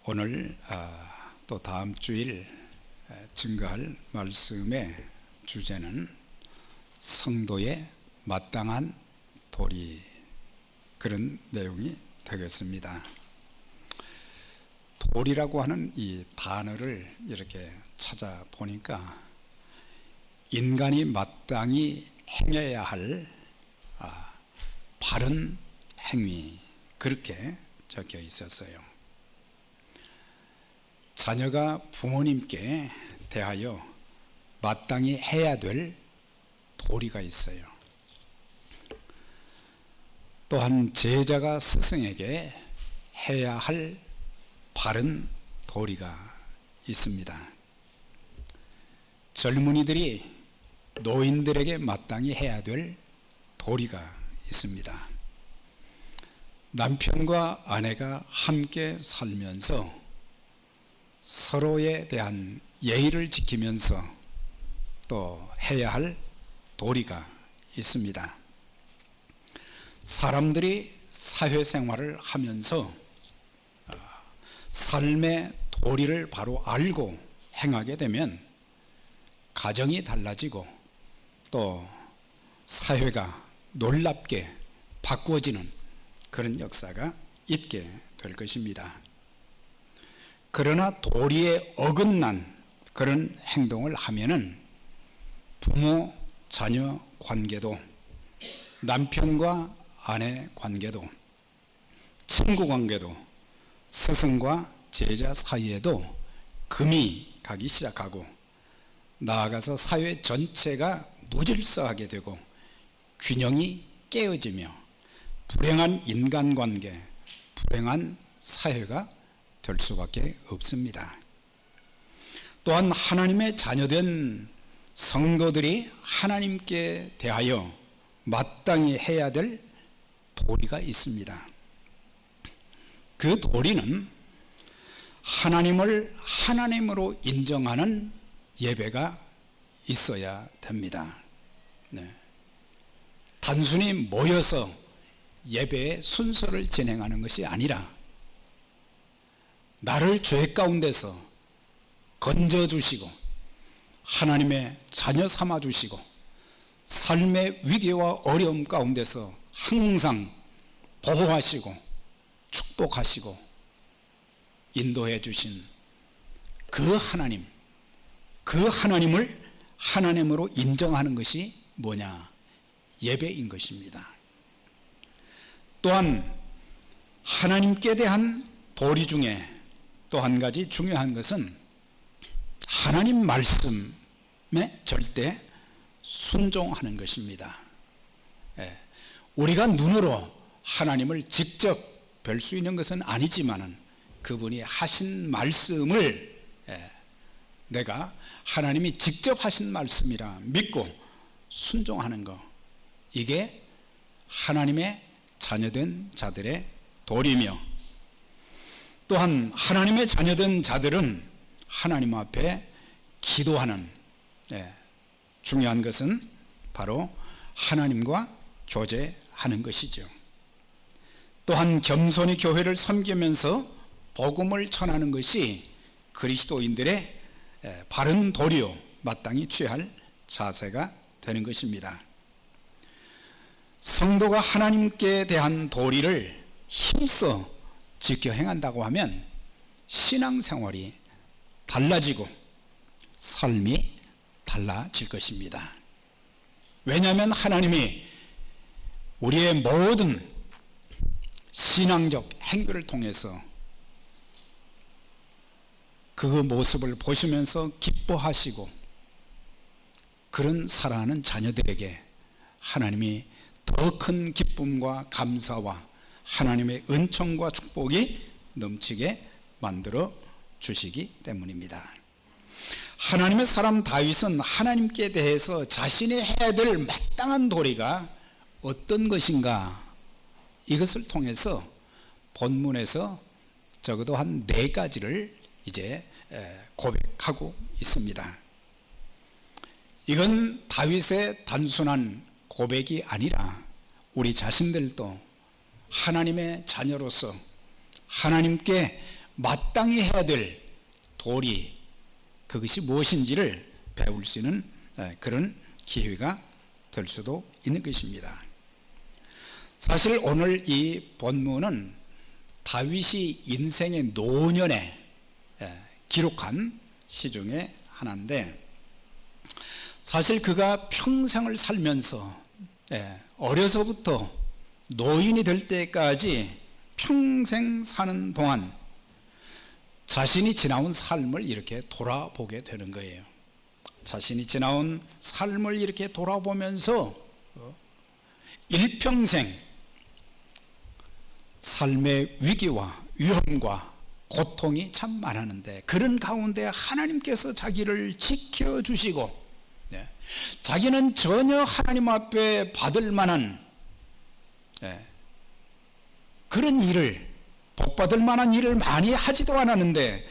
오늘 또 다음 주일 증거할 말씀의 주제는 성도의 마땅한 도리, 그런 내용이 되겠습니다. 도리라고 하는 이 단어를 이렇게 찾아보니까 인간이 마땅히 행해야 할 바른 행위, 그렇게 적혀 있었어요. 자녀가 부모님께 대하여 마땅히 해야 될 도리가 있어요. 또한 제자가 스승에게 해야 할 바른 도리가 있습니다. 젊은이들이 노인들에게 마땅히 해야 될 도리가 있습니다. 남편과 아내가 함께 살면서 서로에 대한 예의를 지키면서 또 해야 할 도리가 있습니다. 사람들이 사회생활을 하면서 삶의 도리를 바로 알고 행하게 되면 가정이 달라지고 또 사회가 놀랍게 바꾸어지는 그런 역사가 있게 될 것입니다. 그러나 도리에 어긋난 그런 행동을 하면은 부모, 자녀 관계도, 남편과 아내 관계도, 친구 관계도, 스승과 제자 사이에도 금이 가기 시작하고 나아가서 사회 전체가 무질서하게 되고 균형이 깨어지며 불행한 인간관계, 불행한 사회가 될 수밖에 없습니다. 또한 하나님의 자녀된 성도들이 하나님께 대하여 마땅히 해야 될 도리가 있습니다. 그 도리는 하나님을 하나님으로 인정하는 예배가 있어야 됩니다. 단순히 모여서 예배의 순서를 진행하는 것이 아니라 나를 죄 가운데서 건져주시고 하나님의 자녀 삼아주시고 삶의 위기와 어려움 가운데서 항상 보호하시고 축복하시고 인도해 주신 그 하나님, 그 하나님을 하나님으로 인정하는 것이 뭐냐? 예배인 것입니다. 또한 하나님께 대한 도리 중에 또 한 가지 중요한 것은 하나님 말씀에 절대 순종하는 것입니다. 우리가 눈으로 하나님을 직접 뵐 수 있는 것은 아니지만 그분이 하신 말씀을 내가 하나님이 직접 하신 말씀이라 믿고 순종하는 것, 이게 하나님의 자녀된 자들의 도리며, 또한 하나님의 자녀된 자들은 하나님 앞에 기도하는 중요한 것은 바로 하나님과 교제하는 것이죠. 또한 겸손히 교회를 섬기면서 복음을 전하는 것이 그리스도인들의 바른 도리요 마땅히 취할 자세가 되는 것입니다. 성도가 하나님께 대한 도리를 힘써 지켜 행한다고 하면 신앙생활이 달라지고 삶이 달라질 것입니다. 왜냐하면 하나님이 우리의 모든 신앙적 행위를 통해서 그 모습을 보시면서 기뻐하시고 그런 사랑하는 자녀들에게 하나님이 더 큰 기쁨과 감사와 하나님의 은총과 축복이 넘치게 만들어 주시기 때문입니다. 하나님의 사람 다윗은 하나님께 대해서 자신이 해야 될 마땅한 도리가 어떤 것인가, 이것을 통해서 본문에서 적어도 한 4가지를 이제 고백하고 있습니다. 이건 다윗의 단순한 고백이 아니라 우리 자신들도 하나님의 자녀로서 하나님께 마땅히 해야 될 도리, 그것이 무엇인지를 배울 수 있는 그런 기회가 될 수도 있는 것입니다. 사실 오늘 이 본문은 다윗이 인생의 노년에 기록한 시 중에 하나인데, 사실 그가 평생을 살면서 어려서부터 노인이 될 때까지 평생 사는 동안 자신이 지나온 삶을 이렇게 돌아보게 되는 거예요. 자신이 지나온 삶을 이렇게 돌아보면서 일평생 삶의 위기와 위험과 고통이 참 많았는데, 그런 가운데 하나님께서 자기를 지켜주시고, 자기는 전혀 하나님 앞에 받을 만한 그런 일을, 복받을 만한 일을 많이 하지도 않았는데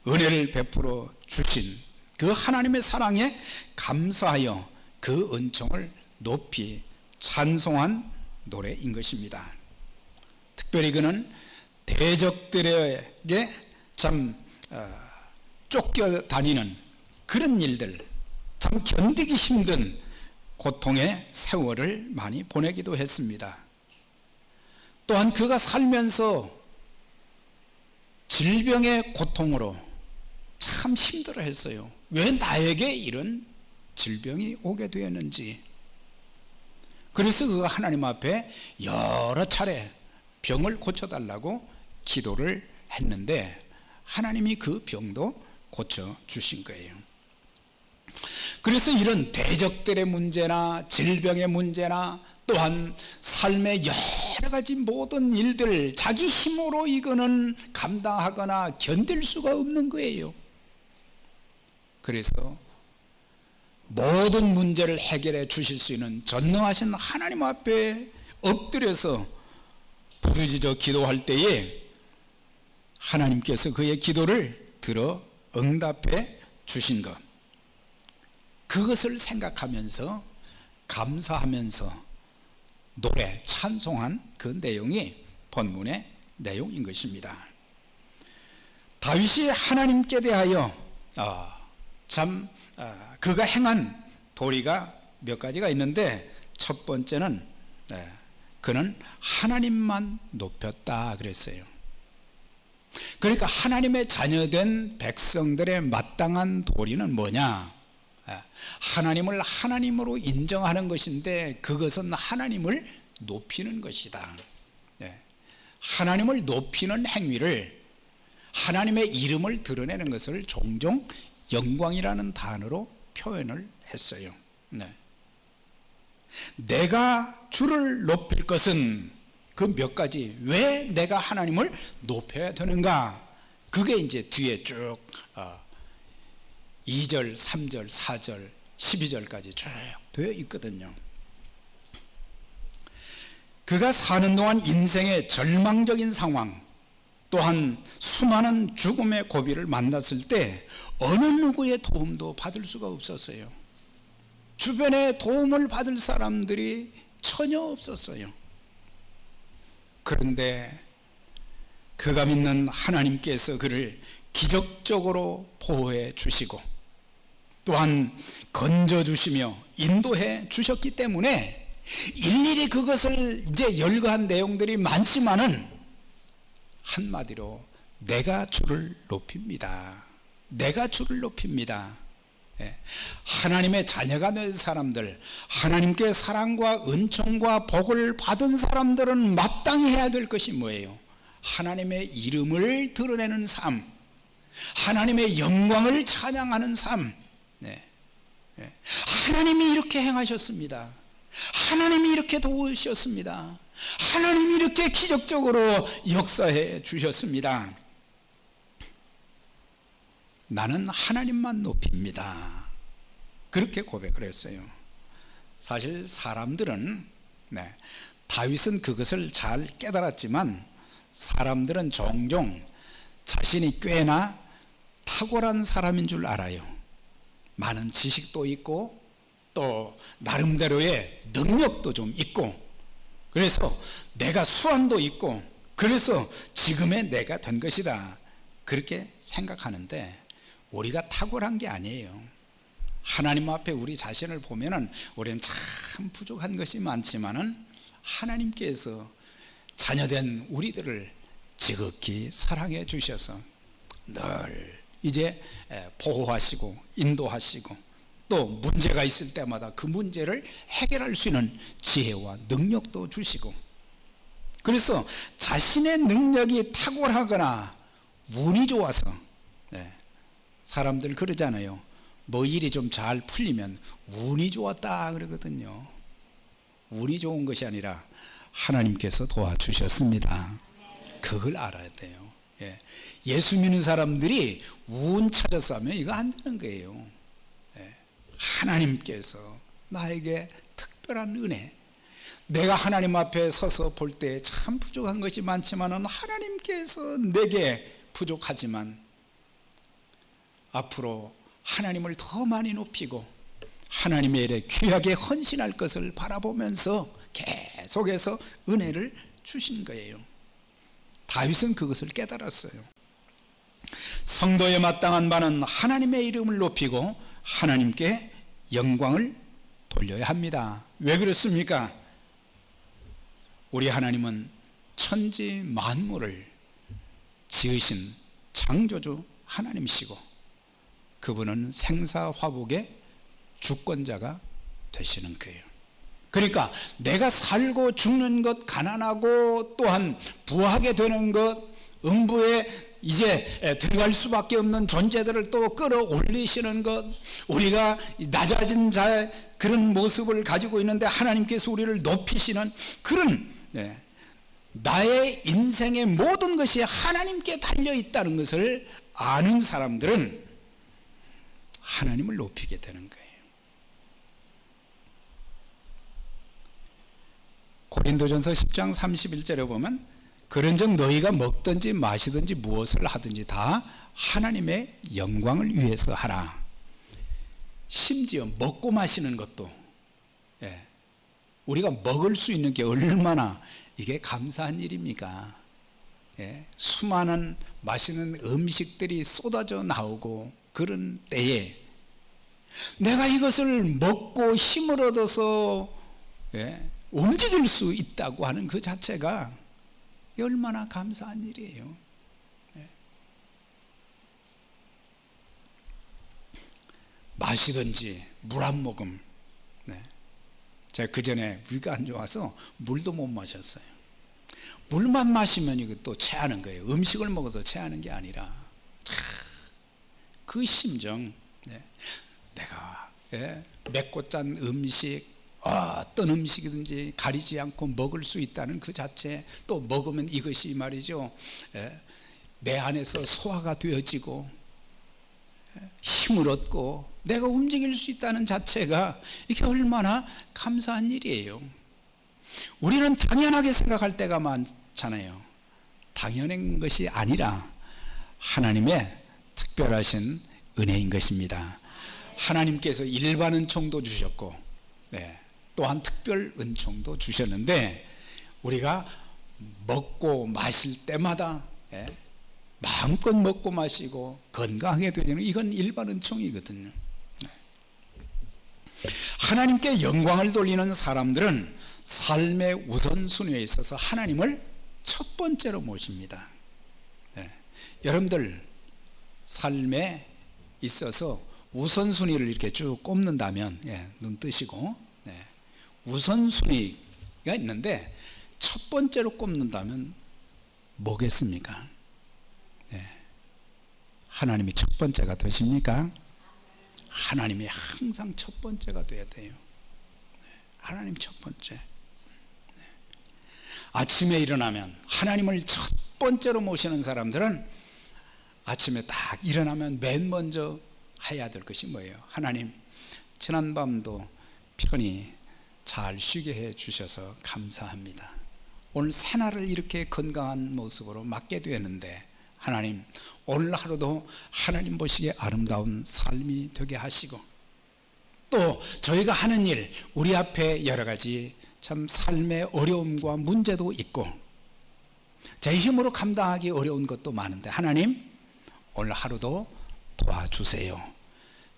은혜를 베풀어 주신 그 하나님의 사랑에 감사하여 그 은총을 높이 찬송한 노래인 것입니다. 특별히 그는 대적들에게 참 쫓겨다니는 그런 일들, 참 견디기 힘든 고통의 세월을 많이 보내기도 했습니다. 또한 그가 살면서 질병의 고통으로 참 힘들어 했어요. 왜 나에게 이런 질병이 오게 되었는지. 그래서 그가 하나님 앞에 여러 차례 병을 고쳐달라고 기도를 했는데 하나님이 그 병도 고쳐주신 거예요. 그래서 이런 대적들의 문제나 질병의 문제나 또한 삶의 여러 가지 모든 일들, 자기 힘으로 이거는 감당하거나 견딜 수가 없는 거예요. 그래서 모든 문제를 해결해 주실 수 있는 전능하신 하나님 앞에 엎드려서 부르짖어 기도할 때에 하나님께서 그의 기도를 들어 응답해 주신 것, 그것을 생각하면서 감사하면서 노래, 찬송한 그 내용이 본문의 내용인 것입니다. 다윗이 하나님께 대하여 그가 행한 도리가 몇 가지가 있는데, 첫 번째는 그는 하나님만 높였다 그랬어요. 그러니까 하나님의 자녀된 백성들의 마땅한 도리는 뭐냐? 하나님을 하나님으로 인정하는 것인데, 그것은 하나님을 높이는 것이다. 하나님을 높이는 행위를, 하나님의 이름을 드러내는 것을 종종 영광이라는 단어로 표현을 했어요. 내가 주를 높일 것은 그 몇 가지, 왜 내가 하나님을 높여야 되는가? 그게 이제 뒤에 쭉 2절, 3절, 4절, 12절까지 쭉 되어 있거든요. 그가 사는 동안 인생의 절망적인 상황, 또한 수많은 죽음의 고비를 만났을 때 어느 누구의 도움도 받을 수가 없었어요. 주변에 도움을 받을 사람들이 전혀 없었어요. 그런데 그가 믿는 하나님께서 그를 기적적으로 보호해 주시고 또한 건져주시며 인도해 주셨기 때문에 일일이 그것을 이제 열거한 내용들이 많지만은 한마디로 내가 주를 높입니다. 내가 주를 높입니다. 하나님의 자녀가 된 사람들, 하나님께 사랑과 은총과 복을 받은 사람들은 마땅히 해야 될 것이 뭐예요? 하나님의 이름을 드러내는 삶, 하나님의 영광을 찬양하는 삶. 하나님이 이렇게 행하셨습니다. 하나님이 이렇게 도우셨습니다. 하나님이 이렇게 기적적으로 역사해 주셨습니다. 나는 하나님만 높입니다. 그렇게 고백을 했어요. 사실 사람들은 다윗은 그것을 잘 깨달았지만 사람들은 종종 자신이 꽤나 탁월한 사람인 줄 알아요. 많은 지식도 있고 또 나름대로의 능력도 좀 있고, 그래서 내가 수완도 있고, 그래서 지금의 내가 된 것이다, 그렇게 생각하는데 우리가 탁월한 게 아니에요. 하나님 앞에 우리 자신을 보면은 우리는 참 부족한 것이 많지만은 하나님께서 자녀된 우리들을 지극히 사랑해 주셔서 늘 이제 보호하시고 인도하시고 또 문제가 있을 때마다 그 문제를 해결할 수 있는 지혜와 능력도 주시고, 그래서 자신의 능력이 탁월하거나 운이 좋아서, 사람들 그러잖아요. 뭐 일이 좀 잘 풀리면 운이 좋았다 그러거든요. 운이 좋은 것이 아니라 하나님께서 도와주셨습니다. 그걸 알아야 돼요. 예수 믿는 사람들이 운 찾아서 하면 이거 안 되는 거예요. 하나님께서 나에게 특별한 은혜, 내가 하나님 앞에 서서 볼 때 참 부족한 것이 많지만 하나님께서 내게 부족하지만 앞으로 하나님을 더 많이 높이고 하나님의 일에 귀하게 헌신할 것을 바라보면서 계속해서 은혜를 주신 거예요. 다윗은 그것을 깨달았어요. 성도에 마땅한 바는 하나님의 이름을 높이고 하나님께 영광을 돌려야 합니다. 왜 그렇습니까? 우리 하나님은 천지 만물을 지으신 창조주 하나님이시고 그분은 생사화복의 주권자가 되시는 거예요. 그러니까 내가 살고 죽는 것, 가난하고 또한 부하게 되는 것, 음부에 이제 들어갈 수밖에 없는 존재들을 또 끌어올리시는 것, 우리가 낮아진 자의 그런 모습을 가지고 있는데 하나님께서 우리를 높이시는 그런, 나의 인생의 모든 것이 하나님께 달려있다는 것을 아는 사람들은 하나님을 높이게 되는 거예요. 고린도전서 10장 31절에 보면 그런즉 너희가 먹든지 마시든지 무엇을 하든지 다 하나님의 영광을 위해서 하라. 심지어 먹고 마시는 것도, 우리가 먹을 수 있는 게 얼마나 이게 감사한 일입니까? 수많은 맛있는 음식들이 쏟아져 나오고 그런 때에 내가 이것을 먹고 힘을 얻어서 움직일 수 있다고 하는 그 자체가 얼마나 감사한 일이에요. 마시든지 물 한 모금, 제가 그 전에 위가 안 좋아서 물도 못 마셨어요. 물만 마시면 이거 또 체하는 거예요. 음식을 먹어서 체하는 게 아니라 그 심정, 내가 맵고 짠 음식, 어떤 음식이든지 가리지 않고 먹을 수 있다는 그 자체, 또 먹으면 이것이 말이죠, 내 안에서 소화가 되어지고 힘을 얻고 내가 움직일 수 있다는 자체가 이게 얼마나 감사한 일이에요. 우리는 당연하게 생각할 때가 많잖아요. 당연한 것이 아니라 하나님의 특별하신 은혜인 것입니다. 하나님께서 일반 은총도 주셨고, 또한 특별 은총도 주셨는데 우리가 먹고 마실 때마다 마음껏 먹고 마시고 건강하게 되는 이건 일반 은총이거든요. 하나님께 영광을 돌리는 사람들은 삶의 우선순위에 있어서 하나님을 첫 번째로 모십니다. 여러분들 삶에 있어서 우선순위를 이렇게 쭉 꼽는다면, 눈 뜨시고, 우선순위가 있는데 첫 번째로 꼽는다면 뭐겠습니까? 하나님이 첫 번째가 되십니까? 하나님이 항상 첫 번째가 돼야 돼요. 하나님 첫 번째. 아침에 일어나면 하나님을 첫 번째로 모시는 사람들은 아침에 딱 일어나면 맨 먼저 해야 될 것이 뭐예요? 하나님, 지난밤도 편히 잘 쉬게 해 주셔서 감사합니다. 오늘 새날을 이렇게 건강한 모습으로 맞게 되었는데 하나님, 오늘 하루도 하나님 보시기에 아름다운 삶이 되게 하시고, 또 저희가 하는 일, 우리 앞에 여러 가지 참 삶의 어려움과 문제도 있고 제 힘으로 감당하기 어려운 것도 많은데 하나님, 오늘 하루도 도와주세요.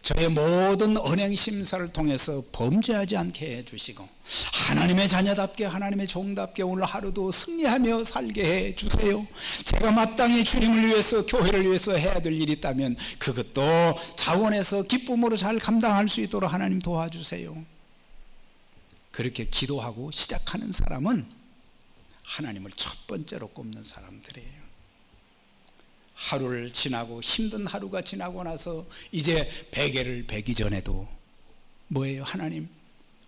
저의 모든 언행 심사를 통해서 범죄하지 않게 해주시고 하나님의 자녀답게 하나님의 종답게 오늘 하루도 승리하며 살게 해주세요. 제가 마땅히 주님을 위해서 교회를 위해서 해야 될 일이 있다면 그것도 자원해서 기쁨으로 잘 감당할 수 있도록 하나님 도와주세요. 그렇게 기도하고 시작하는 사람은 하나님을 첫 번째로 꼽는 사람들이에요. 하루를 지나고 힘든 하루가 지나고 나서 이제 베개를 베기 전에도 뭐예요? 하나님,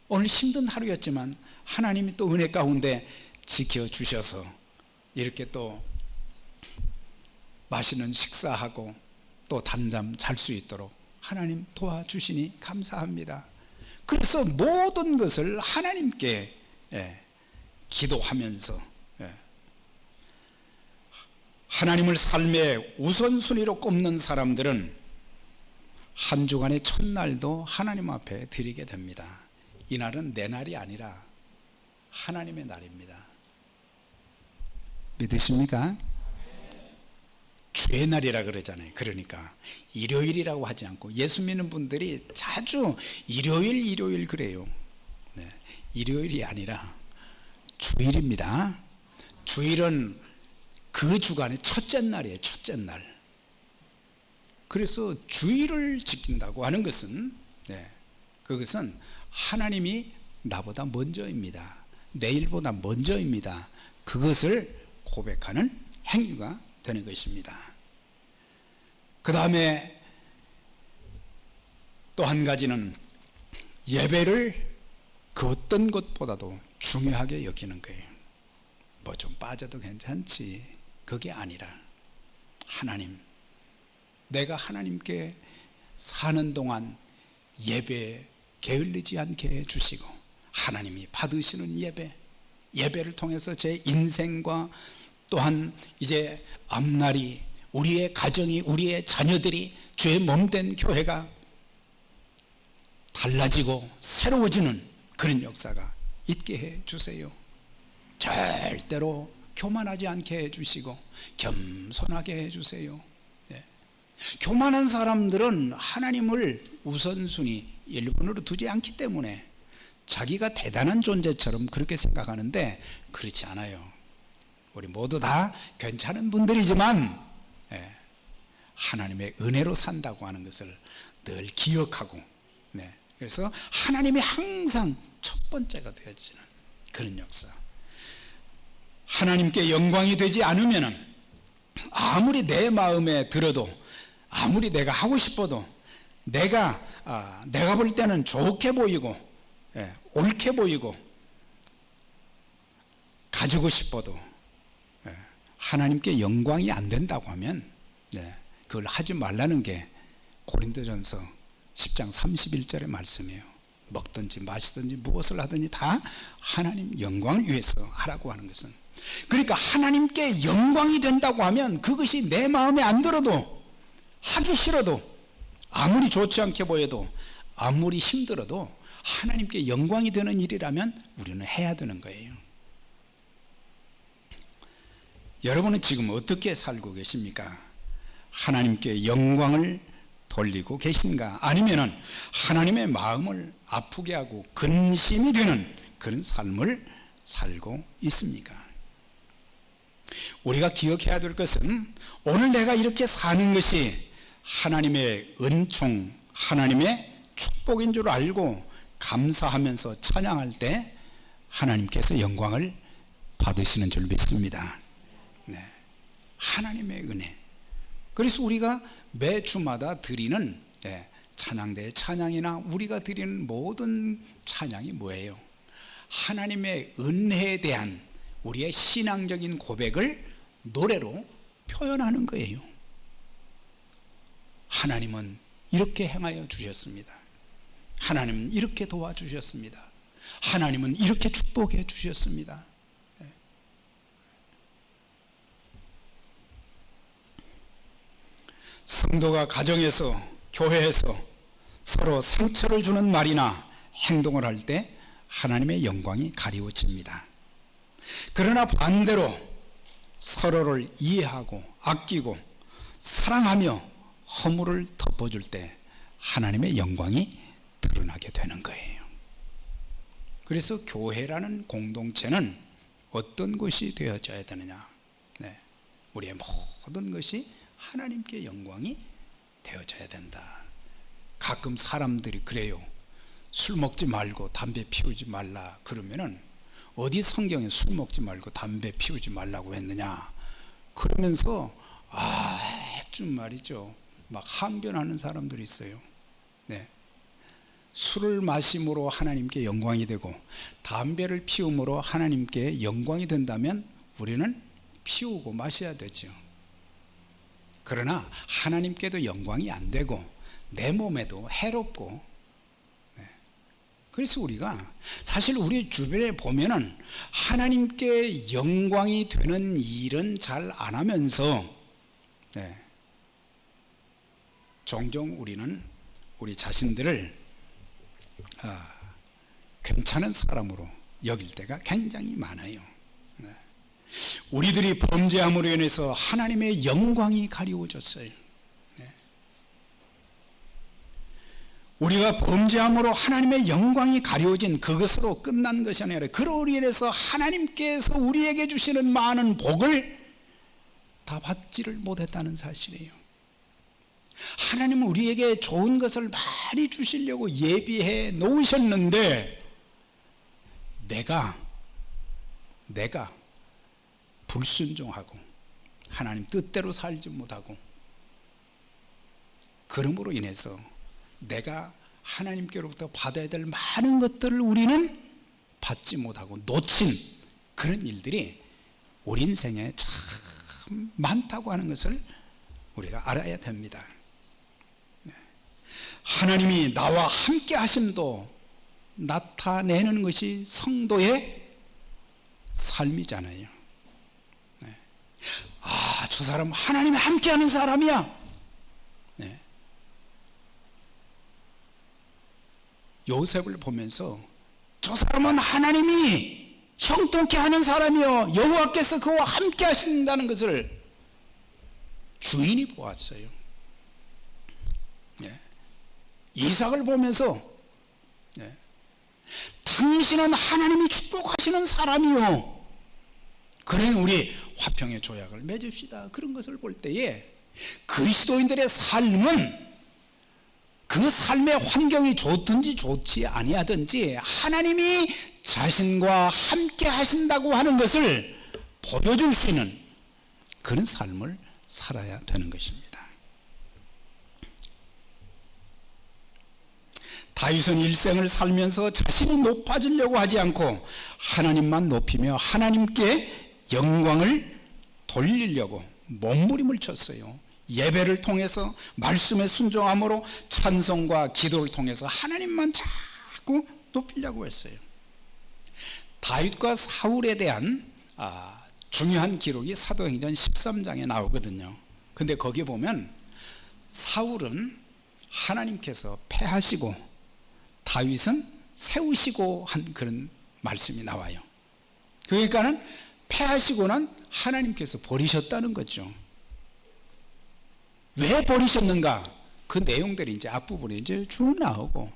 오늘 힘든 하루였지만 하나님이 또 은혜 가운데 지켜주셔서 이렇게 또 맛있는 식사하고 또 단잠 잘 수 있도록 하나님 도와주시니 감사합니다. 그래서 모든 것을 하나님께 기도하면서 하나님을 삶의 우선순위로 꼽는 사람들은 한 주간의 첫날도 하나님 앞에 드리게 됩니다. 이 날은 내 날이 아니라 하나님의 날입니다. 믿으십니까? 주의 날이라 그러잖아요. 그러니까 일요일이라고 하지 않고 예수 믿는 분들이 자주 일요일 그래요. 네, 일요일이 아니라 주일입니다. 주일은 그 주간의 첫째 날이에요. 첫째 날. 그래서 주일을 지킨다고 하는 것은 그것은 하나님이 나보다 먼저입니다. 내일보다 먼저입니다. 그것을 고백하는 행위가 되는 것입니다. 그 다음에 또 한 가지는 예배를 그 어떤 것보다도 중요하게 여기는 거예요. 뭐 좀 빠져도 괜찮지. 그게 아니라 하나님, 내가 하나님께 사는 동안 예배에 게을리지 않게 해주시고 하나님이 받으시는 예배를 통해서 제 인생과 또한 이제 앞날이 우리의 가정이 우리의 자녀들이 주의 몸된 교회가 달라지고 새로워지는 그런 역사가 있게 해주세요. 절대로 교만하지 않게 해주시고 겸손하게 해주세요. 교만한 사람들은 하나님을 우선순위 1번으로 두지 않기 때문에 자기가 대단한 존재처럼 그렇게 생각하는데 그렇지 않아요. 우리 모두 다 괜찮은 분들이지만 하나님의 은혜로 산다고 하는 것을 늘 기억하고 그래서 하나님이 항상 첫 번째가 되어지는 그런 역사. 하나님께 영광이 되지 않으면 아무리 내 마음에 들어도 아무리 내가 하고 싶어도 내가 볼 때는 좋게 보이고 옳게 보이고 가지고 싶어도 하나님께 영광이 안 된다고 하면 그걸 하지 말라는 게 고린도전서 10장 31절의 말씀이에요. 먹든지 마시든지 무엇을 하든지 다 하나님 영광을 위해서 하라고 하는 것은, 그러니까 하나님께 영광이 된다고 하면 그것이 내 마음에 안 들어도, 하기 싫어도, 아무리 좋지 않게 보여도, 아무리 힘들어도 하나님께 영광이 되는 일이라면 우리는 해야 되는 거예요. 여러분은 지금 어떻게 살고 계십니까? 하나님께 영광을 돌리고 계신가? 아니면은 하나님의 마음을 아프게 하고 근심이 되는 그런 삶을 살고 있습니까? 우리가 기억해야 될 것은 오늘 내가 이렇게 사는 것이 하나님의 은총, 하나님의 축복인 줄 알고 감사하면서 찬양할 때 하나님께서 영광을 받으시는 줄 믿습니다. 하나님의 은혜. 그래서 우리가 매 주마다 드리는 찬양대의 찬양이나 우리가 드리는 모든 찬양이 뭐예요? 하나님의 은혜에 대한 우리의 신앙적인 고백을 노래로 표현하는 거예요. 하나님은 이렇게 행하여 주셨습니다. 하나님은 이렇게 도와주셨습니다. 하나님은 이렇게 축복해 주셨습니다. 성도가 가정에서, 교회에서 서로 상처를 주는 말이나 행동을 할 때 하나님의 영광이 가리워집니다. 그러나 반대로 서로를 이해하고 아끼고 사랑하며 허물을 덮어줄 때 하나님의 영광이 드러나게 되는 거예요. 그래서 교회라는 공동체는 어떤 것이 되어져야 되느냐? 네, 우리의 모든 것이 하나님께 영광이 되어져야 된다. 가끔 사람들이 그래요. 술 먹지 말고 담배 피우지 말라 그러면은 어디 성경에 술 먹지 말고 담배 피우지 말라고 했느냐? 그러면서 좀 말이죠, 막 항변하는 사람들이 있어요. 네. 술을 마심으로 하나님께 영광이 되고 담배를 피움으로 하나님께 영광이 된다면 우리는 피우고 마셔야 되죠. 그러나 하나님께도 영광이 안 되고 내 몸에도 해롭고, 그래서 우리가 사실 우리 주변에 보면은 하나님께 영광이 되는 일은 잘 안 하면서 종종 우리는 우리 자신들을 괜찮은 사람으로 여길 때가 굉장히 많아요. 우리들이 범죄함으로 인해서 하나님의 영광이 가리워졌어요. 우리가 범죄함으로 하나님의 영광이 가리워진 그것으로 끝난 것이 아니라 그로 인해서 하나님께서 우리에게 주시는 많은 복을 다 받지를 못했다는 사실이에요. 하나님은 우리에게 좋은 것을 많이 주시려고 예비해 놓으셨는데 내가 불순종하고 하나님 뜻대로 살지 못하고, 그러므로 인해서 내가 하나님께로부터 받아야 될 많은 것들을 우리는 받지 못하고 놓친 그런 일들이 우리 인생에 참 많다고 하는 것을 우리가 알아야 됩니다. 하나님이 나와 함께 하심도 나타내는 것이 성도의 삶이잖아요. 저 사람 하나님이 함께 하는 사람이야. 요셉을 보면서 저 사람은 하나님이 형통케 하는 사람이요, 여호와께서 그와 함께 하신다는 것을 주인이 보았어요. 이삭을 보면서 당신은 하나님이 축복하시는 사람이요, 그러니 우리 화평의 조약을 맺읍시다, 그런 것을 볼 때에 그리스도인들의 삶은 그 삶의 환경이 좋든지 좋지 아니하든지 하나님이 자신과 함께 하신다고 하는 것을 보여줄 수 있는 그런 삶을 살아야 되는 것입니다. 다윗은 일생을 살면서 자신이 높아지려고 하지 않고 하나님만 높이며 하나님께 영광을 돌리려고 몸부림을 쳤어요. 예배를 통해서 말씀에 순종함으로 찬송과 기도를 통해서 하나님만 자꾸 높이려고 했어요. 다윗과 사울에 대한 중요한 기록이 사도행전 13장에 나오거든요. 근데 거기에 보면 사울은 하나님께서 패하시고 다윗은 세우시고 한 그런 말씀이 나와요. 그러니까는 패하시고는 하나님께서 버리셨다는 거죠. 왜 버리셨는가? 그 내용들이 이제 앞부분에 이제 쭉 나오고,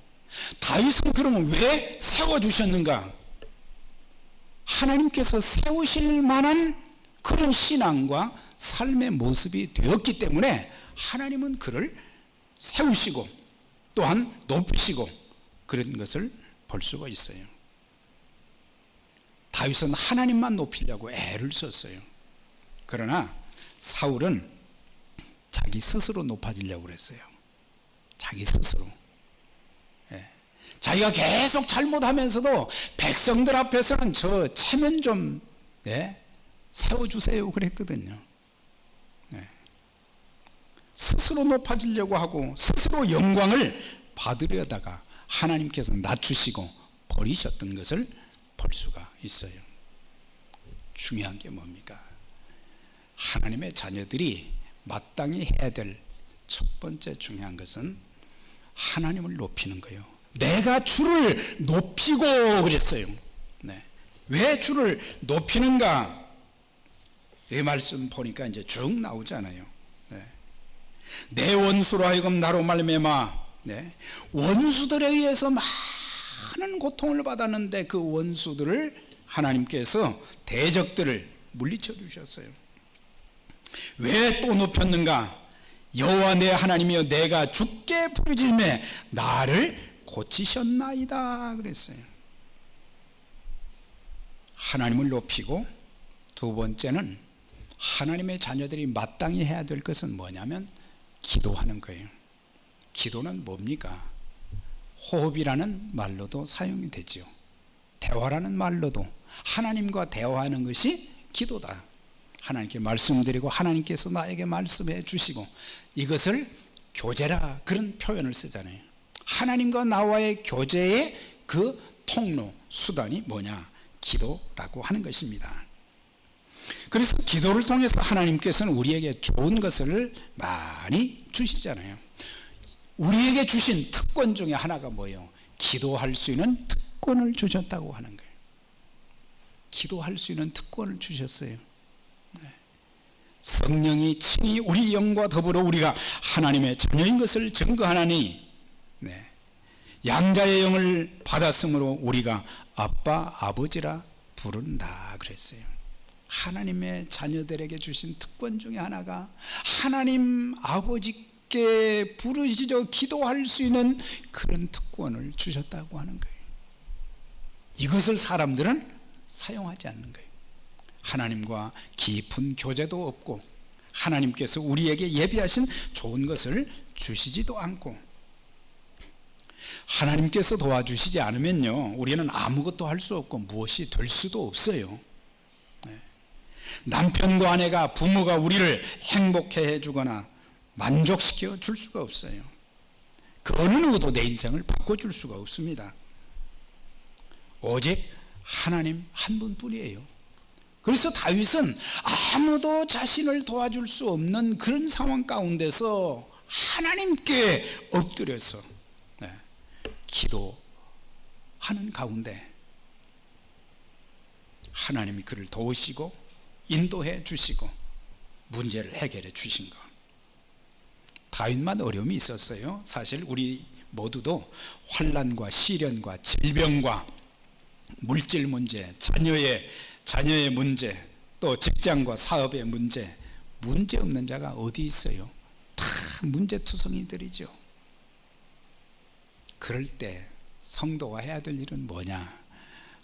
다윗은 그러면 왜 세워주셨는가? 하나님께서 세우실 만한 그런 신앙과 삶의 모습이 되었기 때문에 하나님은 그를 세우시고 또한 높이시고 그런 것을 볼 수가 있어요. 다윗은 하나님만 높이려고 애를 썼어요. 그러나 사울은 자기 스스로 높아지려고 그랬어요. 자기 스스로. 자기가 계속 잘못하면서도 백성들 앞에서는 저 체면 좀 세워주세요 그랬거든요. 스스로 높아지려고 하고 스스로 영광을 받으려다가 하나님께서 낮추시고 버리셨던 것을 볼 수가 있어요. 중요한 게 뭡니까? 하나님의 자녀들이 마땅히 해야 될 첫 번째 중요한 것은 하나님을 높이는 거예요. 내가 주를 높이고 그랬어요. 왜 주를 높이는가? 이 말씀 보니까 이제 쭉 나오잖아요. 내 원수로 하여금 나로 말미암아 원수들에 의해서 많은 고통을 받았는데 그 원수들을 하나님께서 대적들을 물리쳐 주셨어요. 왜 또 높였는가? 여호와 내 하나님이여 내가 주께 부르짖음에 나를 고치셨나이다 그랬어요. 하나님을 높이고, 두 번째는 하나님의 자녀들이 마땅히 해야 될 것은 뭐냐면 기도하는 거예요. 기도는 뭡니까? 호흡이라는 말로도 사용이 되죠. 대화라는 말로도 하나님과 대화하는 것이 기도다. 하나님께 말씀드리고 하나님께서 나에게 말씀해 주시고, 이것을 교제라 그런 표현을 쓰잖아요. 하나님과 나와의 교제의 그 통로, 수단이 뭐냐? 기도라고 하는 것입니다. 그래서 기도를 통해서 하나님께서는 우리에게 좋은 것을 많이 주시잖아요. 우리에게 주신 특권 중에 하나가 뭐예요? 기도할 수 있는 특권을 주셨다고 하는 거예요. 기도할 수 있는 특권을 주셨어요. 성령이 친히 우리 영과 더불어 우리가 하나님의 자녀인 것을 증거하나니, 양자의 영을 받았으므로 우리가 아빠 아버지라 부른다 그랬어요. 하나님의 자녀들에게 주신 특권 중에 하나가 하나님 아버지께 부르시죠 기도할 수 있는 그런 특권을 주셨다고 하는 거예요. 이것을 사람들은 사용하지 않는 거예요. 하나님과 깊은 교제도 없고, 하나님께서 우리에게 예비하신 좋은 것을 주시지도 않고, 하나님께서 도와주시지 않으면요 우리는 아무것도 할 수 없고 무엇이 될 수도 없어요. 남편과 아내가, 부모가 우리를 행복해 해주거나 만족시켜 줄 수가 없어요. 그 어느 누구도 내 인생을 바꿔줄 수가 없습니다. 오직 하나님 한 분뿐이에요. 그래서 다윗은 아무도 자신을 도와줄 수 없는 그런 상황 가운데서 하나님께 엎드려서 기도하는 가운데 하나님이 그를 도우시고 인도해 주시고 문제를 해결해 주신 것. 다윗만 어려움이 있었어요. 사실 우리 모두도 환난과 시련과 질병과 물질 문제, 자녀의 문제, 또 직장과 사업의 문제 없는 자가 어디 있어요? 다 문제투성이들이죠. 그럴 때 성도가 해야 될 일은 뭐냐?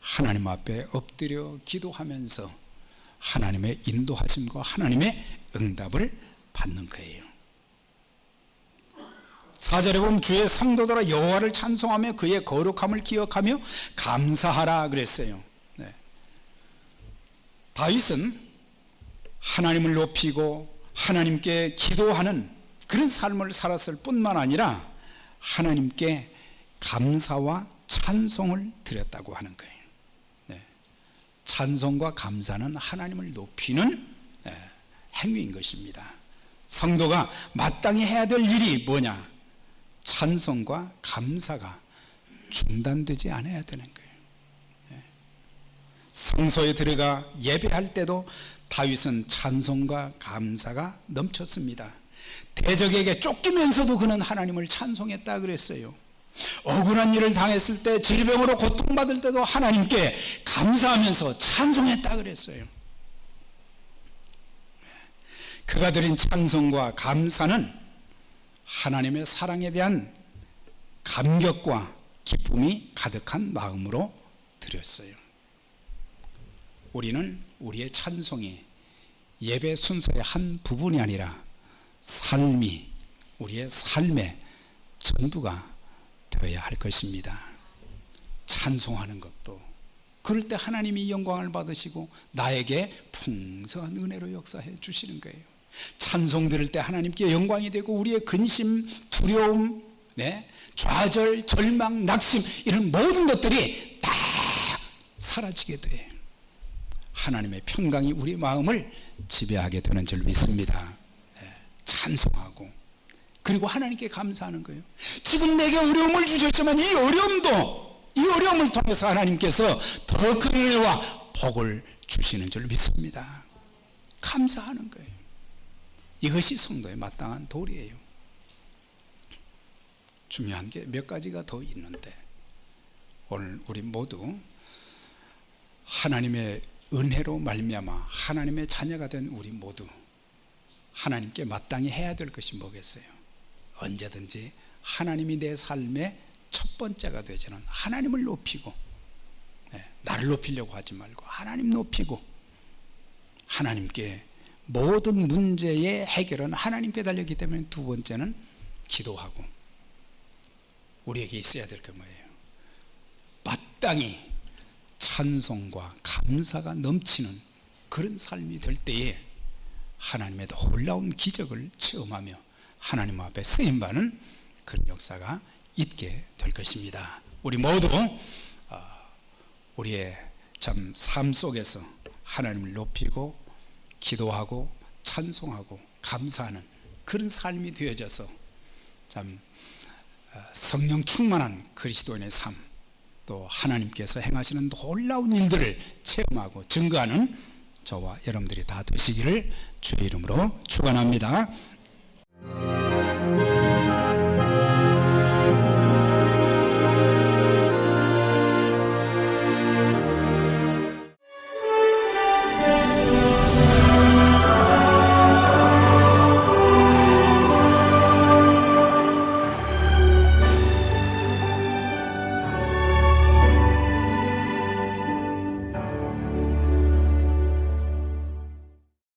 하나님 앞에 엎드려 기도하면서 하나님의 인도하심과 하나님의 응답을 받는 거예요. 4절에 보면 주의 성도들아 여호와를 찬송하며 그의 거룩함을 기억하며 감사하라 그랬어요. 다윗은 하나님을 높이고 하나님께 기도하는 그런 삶을 살았을 뿐만 아니라 하나님께 감사와 찬송을 드렸다고 하는 거예요. 찬송과 감사는 하나님을 높이는 행위인 것입니다. 성도가 마땅히 해야 될 일이 뭐냐? 찬송과 감사가 중단되지 않아야 되는 거예요. 성소에 들어가 예배할 때도 다윗은 찬송과 감사가 넘쳤습니다. 대적에게 쫓기면서도 그는 하나님을 찬송했다 그랬어요. 억울한 일을 당했을 때, 질병으로 고통받을 때도 하나님께 감사하면서 찬송했다 그랬어요. 그가 드린 찬송과 감사는 하나님의 사랑에 대한 감격과 기쁨이 가득한 마음으로 드렸어요. 우리는 우리의 찬송이 예배 순서의 한 부분이 아니라 삶이, 우리의 삶의 전부가 되어야 할 것입니다. 찬송하는 것도 그럴 때 하나님이 영광을 받으시고 나에게 풍성한 은혜로 역사해 주시는 거예요. 찬송 들을 때 하나님께 영광이 되고 우리의 근심, 두려움, 좌절, 절망, 낙심 이런 모든 것들이 다 사라지게 돼. 하나님의 평강이 우리 마음을 지배하게 되는 줄 믿습니다. 찬송하고 그리고 하나님께 감사하는 거예요. 지금 내게 어려움을 주셨지만 이 어려움을 통해서 하나님께서 더 큰 은혜와 복을 주시는 줄 믿습니다. 감사하는 거예요. 이것이 성도의 마땅한 도리예요. 중요한 게 몇 가지가 더 있는데, 오늘 우리 모두 하나님의 은혜로 말미암아 하나님의 자녀가 된 우리 모두 하나님께 마땅히 해야 될 것이 뭐겠어요? 언제든지 하나님이 내 삶의 첫 번째가 되지는 하나님을 높이고, 나를 높이려고 하지 말고 하나님 높이고, 하나님께 모든 문제의 해결은 하나님께 달렸기 때문에 두 번째는 기도하고, 우리에게 있어야 될 게 뭐예요? 마땅히 찬송과 감사가 넘치는 그런 삶이 될 때에 하나님의 놀라운 기적을 체험하며 하나님 앞에 쓰임받는 그런 역사가 있게 될 것입니다. 우리 모두 우리의 참 삶 속에서 하나님을 높이고 기도하고 찬송하고 감사하는 그런 삶이 되어져서 참 성령 충만한 그리스도인의 삶, 또 하나님께서 행하시는 놀라운 일들을 체험하고 증거하는 저와 여러분들이 다 되시기를 주의 이름으로 축원합니다.